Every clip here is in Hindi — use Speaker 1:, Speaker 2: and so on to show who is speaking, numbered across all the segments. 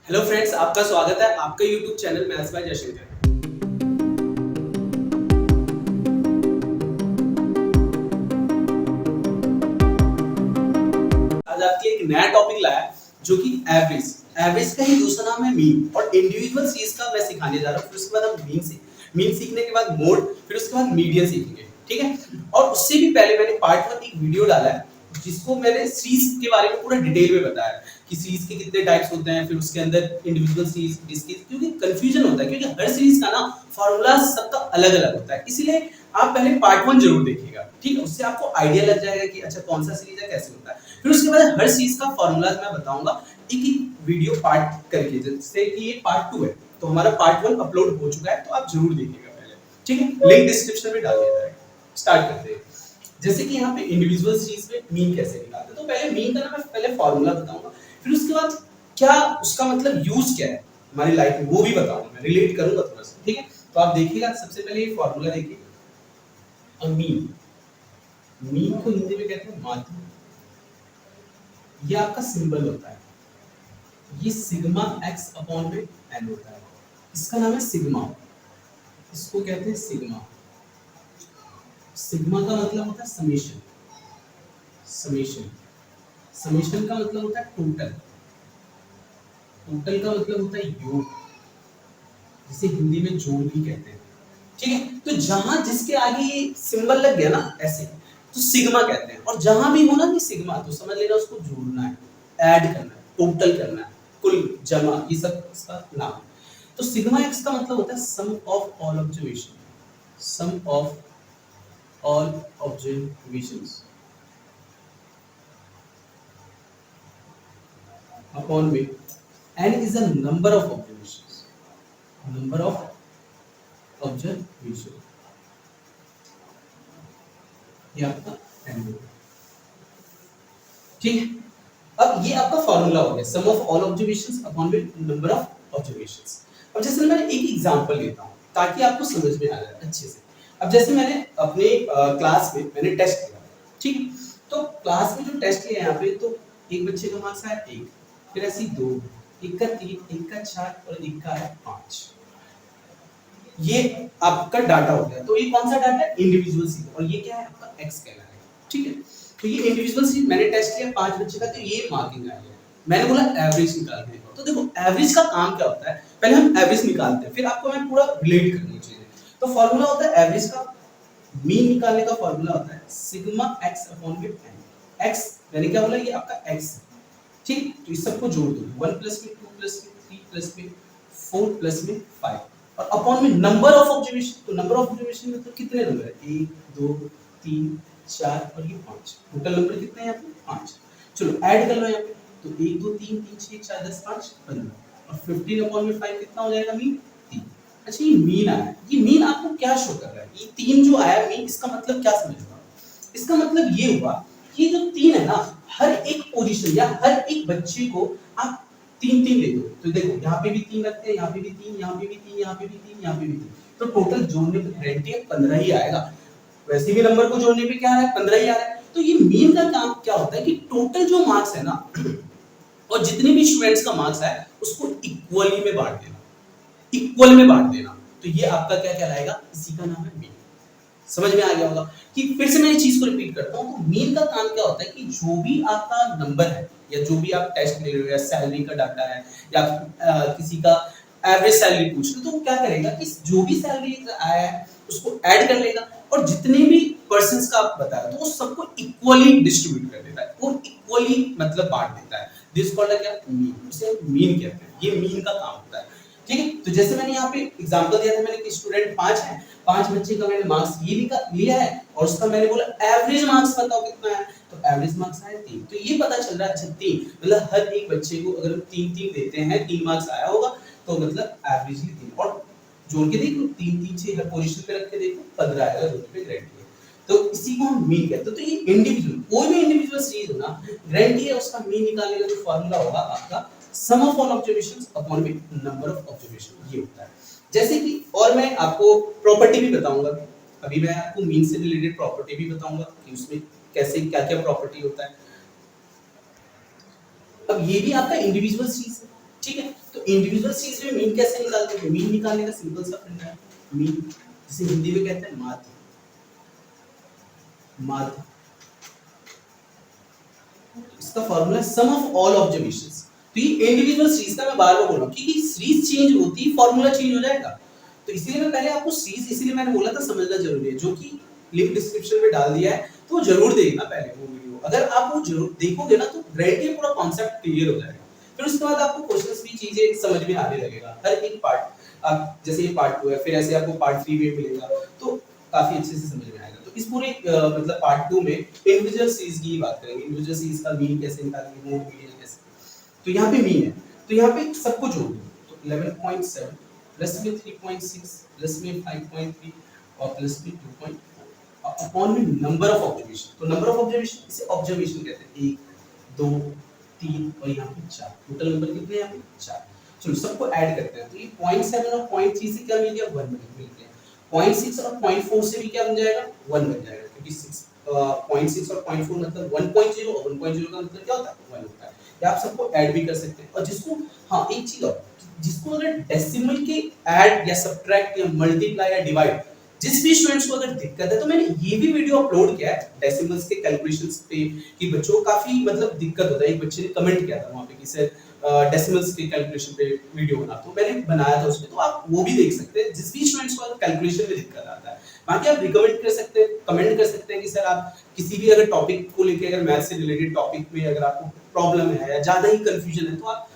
Speaker 1: हेलो फ्रेंड्स, आपका स्वागत है आपका YouTube channel maths by Jaishankar. आज आपके एक नया टॉपिक लाया है जो कि एवरेज एवरेज का ही दूसरा नाम है मीन और इंडिविजुअल सीरीज का मैं सिखाने जा रहा हूँ। फिर उसके बाद हम मीन सीखने के बाद मोड, फिर उसके बाद मीडियन सीखेंगे, ठीक है। और उससे भी पहले मैंने पार्ट 1 एक वीडियो डाला है जिसको मैंने सीरीज के बारे में पूरा डिटेल में बताया कि सीरीज के कितने टाइप्स होते हैं, फिर उसके अंदर इंडिविजुअल सीरीज डिस्क्रीट, क्योंकि कंफ्यूजन होता है क्योंकि हर सीरीज का ना फार्मूला सबका अलग-अलग होता है। इसीलिए आप पहले पार्ट 1 जरूर देखिएगा, ठीक है। उससे आपको आइडिया लग जाएगा कि अच्छा कौन सा सीरीज है, कैसे होता है। फिर उसके बाद हर चीज का फार्मूला मैं बताऊंगा एक एक वीडियो पार्ट करके, जैसे कि ये पार्ट 2 है तो हमारा पार्ट 1 अपलोड हो चुका है, तो आप जरूर देखिएगा पहले, ठीक है। लिंक डिस्क्रिप्शन में डाल दिया जाएगा। स्टार्ट करते हैं। जैसे कि यहाँ पे इंडिविजुअल सीरीज में मीन कैसे निकालते हैं, तो पहले मीन का ना मैं पहले फार्मूला बताऊंगा, फिर उसके बाद क्या उसका मतलब यूज क्या है हमारी लाइफ में वो भी बताऊंगा, मैं रिलेट करूंगा थोड़ा सा, ठीक है। तो आप देखिएगा, सबसे पहले ये फार्मूला देखिए। मीन मीन को हिंदी में कहते हैं माध्य। ये आपका सिंबल होता है, ये सिग्मा एक्स अपॉन में एन होता है। इसका नाम है सिग्मा, इसको कहते हैं सिग्मा। सिग्मा का मतलब होता है समेशन। समेशन समेशन का मतलब होता है टोटल। टोटल का मतलब होता है योग, जिसे हिंदी में जोड़ भी कहते हैं, ठीक है। तो जहां जिसके आगे ये सिंबल लग गया ना ऐसे, तो सिग्मा कहते हैं। और जहां भी हो ना ये सिग्मा, तो समझ लेना उसको जोड़ना है, ऐड करना है, टोटल करना है, कुल जमा, ये सब इसका नाम है। तो सिग्मा एक्स का मतलब होता है sum of all observation. Sum of all observations upon में n is a number of observations. Number of observation, ये आपका एन होगा, ठीक है। अब ये आपका फार्मूला हो गया, sum of all observations upon with number of observations. अब जैसे मैं एक एग्जांपल लेता हूं ताकि आपको समझ में आ जाए अच्छे से। अब जैसे मैंने अपने क्लास में मैंने टेस्ट लिया, ठीक है। तो क्लास में जो टेस्ट लिया यहाँ पे, तो एक बच्चे का मार्क्स आया 1, फिर ऐसे ही 2, एक का 3, एक का 4 और एक का आया 5। ये आपका डाटा हो गया। तो ये कौन सा डाटा है, इंडिविजुअल सी, और ये क्या है आपका एक्स कहलाएगा, ठीक है। तो ये इंडिविजुअल सी मैंने टेस्ट किया 5 बच्चे का, तो ये मार्किंग आई है। मैंने बोला एवरेज निकालने का। तो देखो एवरेज का काम क्या होता है, पहले हम एवरेज निकालते हैं, फिर आपको मैं पूरा रिलेट करनी चाहिए। तो फार्मूला होता है एवरेज का, मीन निकालने का फार्मूला होता है सिग्मा एक्स अपॉन में एन। एक्स मैंने क्या बोला, ये आपका एक्स है, ठीक। तो इस सबको जोड़ दो, 1 प्लस में 2 प्लस में 3 प्लस में 4 प्लस में 5 और अपॉन में नंबर ऑफ ऑब्जर्वेशन। तो नंबर ऑफ ऑब्जर्वेशन में तो कितने नंबर है, 1 2 3 4 और ये 5। टोटल नंबर कितने हैं यहाँ पे, 5। चलो ऐड कर लो यहाँ पे, तो 1 2 3 3 6 4 10 5 15 और 15 अपॉन में 5 कितना हो जाएगा, मीन 3। अच्छा ये मीन आया है, ये मीन आपको क्या शो कर रहा है, ये 3 जो आया मीन, इसका मतलब क्या समझ रहे हो। इसका मतलब ये हुआ कि जो 3 है ना, हर एक पोजीशन या हर एक बच्चे को आप 3 3 दे दो। तो देखो यहाँ पे भी 3 रखते हैं, यहाँ पे भी 3, यहाँ पे भी 3, यहाँ पे भी 3, यहाँ पे भी 3, तो टोटल जोड़ने पे गारंटी है 15 ही आएगा। वैसे भी नंबर को जोड़ने पे क्या आ रहा है, 15 ही आ रहा है। तो ये मीन का काम क्या होता है कि टोटल जो मार्क्स है ना और जितने भी स्टूडेंट्स का मार्क्स है उसको इक्वली में बांट देना, इक्वल में बांट देना। तो ये आपका क्या कहलाएगा, इसी का नाम है मीन। समझ में आ गया होगा कि फिर से मैं इस चीज को रिपीट करता हूं। तो मीन का काम क्या होता है कि जो भी आपका नंबर है या जो भी आप टेस्ट ले रहे हो या सैलरी का डाटा है या किसी का एवरेज सैलरी पूछ रहे हो, तो वो क्या करेगा कि जो भी सैलरी आया है उसको ऐड कर लेगा और जितने भी पर्संस का आप बताया तो वो सबको इक्वली डिस्ट्रीब्यूट कर देता है, वो इक्वली मतलब बांट देता है। दिस कॉल्ड क्या, मीन। उसे मीन कहते हैं, ये मीन का काम होता है, ठीक है। तो जैसे मैंने यहाँ पे एग्जांपल दिया था, मैंने कि स्टूडेंट 5 है, 5 बच्चे का मैंने मार्क्स ये लिया है और उसका मैंने बोला एवरेज मार्क्स बताओ कितना है, तो एवरेज मार्क्स आया 3। तो ये पता चल रहा है अच्छा 3 मतलब हर एक बच्चे को अगर हम 3 3 देते हैं, 3 मार्क्स आया होगा, तो मतलब एवरेजली 3। और जोड़ के देखो 3 3 6 हर पोजीशन पे रख के देखो 15 आएगा, जोड़ पे गारंटी है। तो इसी को हम मीन कहते हैं। तो ये इंडिविजुअल, कोई भी इंडिविजुअल सीरीज हो ना, गारंटी है उसका मीन निकालने का जो फार्मूला होगा आपका सम ऑफ ऑल ऑब्जर्वेशंस अपॉन में नंबर ऑफ ऑब्जर्वेशन, ये होता है। जैसे कि और मैं आपको प्रॉपर्टी भी बताऊंगा, अभी मैं आपको मीन से रिलेटेड प्रॉपर्टी भी बताऊंगा कि उसमें कैसे क्या क्या प्रॉपर्टी होता है। अब ये भी आपका इंडिविजुअल सीरीज है, ठीक है। तो इंडिविजुअल सीरीज में मीन कैसे निकालते हैं? मीन निकालने का सिंपल सा फंडा है, मीन जिसे हिंदी में कहते हैं माध्य। माध्य इसका formula some of all observations. तो ये इंडिविजुअल सीरीज का मैं बार बार बोल रहा हूं क्योंकि सीरीज चेंज होती फॉर्मूला चेंज हो जाएगा। तो इसलिए मैं पहले आपको सीरीज, इसलिए मैंने बोला था समझना जरूरी है, जो कि लिंक डिस्क्रिप्शन में डाल दिया है, तो जरूर देखना पहले वो वीडियो। अगर आप वो जरूर देखोगे ना तो ग्रेड पूरा कॉन्सेप्ट क्लियर हो जाएगा। फिर उसके बाद आपको क्वेश्चंस भी चीजें समझ में आने लगेगा हर एक पार्ट। आप जैसे ये पार्ट 2 है, फिर ऐसे आपको पार्ट 3 भी मिलेगा, तो काफी अच्छे से समझ में आएगा। तो इस पूरे मतलब पार्ट 2 में इंडिविजुअल सीरीज की बात करेंगे, इंडिविजुअल सीरीज का मीन कैसे निकालेंगे, मोड मीडियन कैसे। तो यहाँ पे मीन है, तो यहाँ पे सबको जोड़ दो, तो 11.7 प्लस में 3.6 प्लस में 5.3 और प्लस में 2.4 अपॉन में नंबर ऑफ ऑब्जर्वेशन। तो नंबर ऑफ ऑब्जर्वेशन इसे ऑब्जर्वेशन कहते हैं, 1 2 3 और यहाँ पे 4। टोटल नंबर कितने हैं यहाँ पे? 4। चलो सबको ऐड करते हैं, तो ये 0.7 और 0.3 से क्या मिल गया? 1 मिल गया। 0.6 और 0.4 से भी क्या बन जाएगा? 1 बन जाएगा, क्योंकि 0.6 और 0.4 मतलब 1.0 और 1.0 का मतलब क्या होता है? 1 होता है। या आप सबको ऐड भी कर सकते हैं। और जिसको, हाँ एक चीज और, जिसको अगर डेसिमल के ऐड या सब्ट्रैक्ट या मल्टीप्लाई या डिवाइड, जिस भी स्टूडेंट्स को अगर दिक्कत है, तो मैंने ये भी वीडियो अपलोड किया है डेसिमल्स के कैलकुलेशंस पे, कि बच्चों को काफी मतलब दिक्कत होता है। एक बच्चे ने कमेंट किया था वहां पे कि सर डेसिमल्स के कैलकुलेशन पे वीडियो बना, तो मैंने बनाया था उसमें, तो आप वो भी देख सकते हैं जिस भी स्टूडेंट्स को कैलकुलेशन में दिक्कत आता है। बाकी आप रिकमेंड कर सकते हैं, कमेंट कर सकते हैं कि सर आप किसी भी अगर टॉपिक को लेके, अगर मैथ से रिलेटेड टॉपिक में अगर आपको प्रॉब्लम है या ज्यादा ही कंफ्यूजन है, तो आप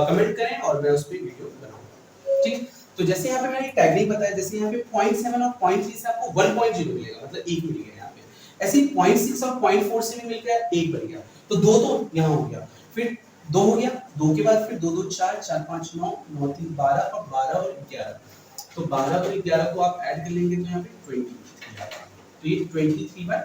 Speaker 1: कमेंट करें और मैं उस पे वीडियो बनाऊंगा। ठीक। तो जैसे यहाँ पे मैंने एक टेक्निक बताया, जैसे यहाँ पे 0.7 और 0.3 से आपको 1.0 मिलेगा, मतलब 1 मिल गया यहाँ पे। ऐसे ही 0.6 और 0.4 से भी मिल गया, 1 बन गया, तो 2 तो यहाँ हो गया, फिर 2 हो गया, 2 के बाद फिर 2 2 4 4 5 9 9 3 12 और 12 और 11। तो 12 और 11 को आप ऐड कर लेंगे तो यहाँ पे 23 आता है। तो ये 23/4।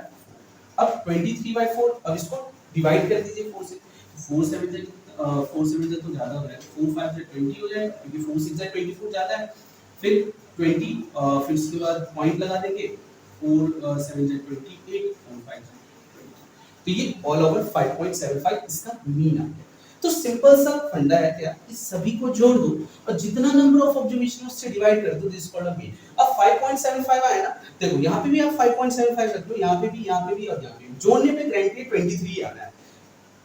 Speaker 1: अब 23/4, अब इसको डिवाइड कर दीजिए 4 से। 4 7 से 4 7 से तो ज्यादा हो रहा है, 4 5 से 20 हो जाएगा, क्योंकि 4 6 से 24 ज्यादा है। फिर 20, फिर उसके बाद पॉइंट लगा देंगे, 4 7 से 28 और 5 से 20। तो ये ऑल ओवर 5.75 इसका मीन आ गया। तो सिंपल सा फंडा है क्या, इस सभी को जोड़ दो और जितना नंबर ऑफ ऑब्जर्वेशन उससे डिवाइड कर दो, this is called a mean. अब 5.75 आया ना, देखो यहाँ पे भी आप 5.75 रख लो, यहाँ पे भी, यहाँ पे भी और यहाँ पे भी। जोड़ने पे ग्रेंटेड 23 आना है,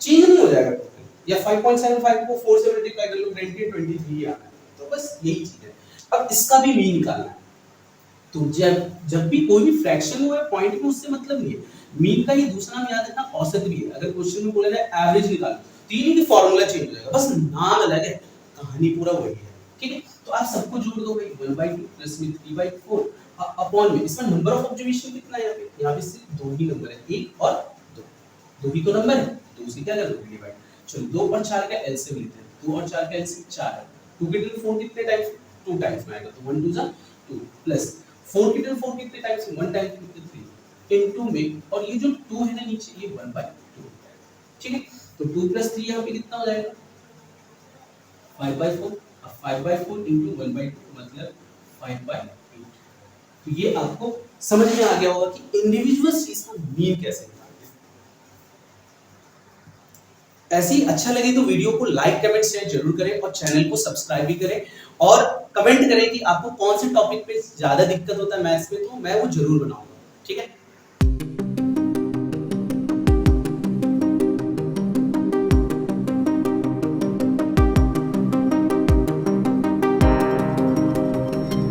Speaker 1: चेंज नहीं हो जाएगा टोटल। या 5.75 को 4 से मल्टीप्लाई कर लो, ग्रेंटेड 23 आना है। तो बस यही चीज है। अब इसका भी मीन निकालना है। तो जब भी कोई भी फ्रैक्शन हुआ है, पॉइंट में उससे मतलब नहीं है। मीन का ही दूसरा नाम याद रखना औसत भी है। अगर क्वेश्चन में बोला जाए एवरेज निकालो, तो ये नहीं कि फॉर्मूला चेंज हो जाएगा, बस नाम अलग है, कहानी पूरा वही है। ठीक है। तो आप सबको जोड़ दो भाई, 1/2 प्लस में 3/4 अपॉन में, इसमें नंबर ऑफ ऑब्जर्वेशन कितना है यहाँ पे? यहाँ पे सिर्फ 2 ही नंबर है, 1 और 2। 2 ही तो नंबर है, 2 से क्या कर दोगे? डिवाइड। चलो 2 और 4 का एलसीएम लेते हैं। 2 और 4 का एलसीएम 4 है। 2 के टू 4 कितने टाइम्स? 2 टाइम्स में आएगा, तो 1 2 2 प्लस 4 के टू 4 कितने टाइम्स? 1 टाइम्स कितने? 3 इनटू में, और ये जो 2 है ना नीचे, ये 1/2 होता है। ठीक है। तो 2 + 3 यहाँ पे कितना हो जाएगा? 5/4। अब 5/4 इनटू 1/2 मतलब 5/8। तो ये आपको समझ में आ गया होगा कि इंडिविजुअल सीरीज का मीन कैसे निकालते हैं। ऐसे ही अच्छा लगे तो वीडियो को लाइक कमेंट शेयर जरूर करें और चैनल को सब्सक्राइब भी करें और कमेंट करें कि आपको कौन से टॉपिक पे ज्यादा दिक्कत होता है मैथ्स में, तो मैं वो जरूर बनाऊंगा। ठीक है।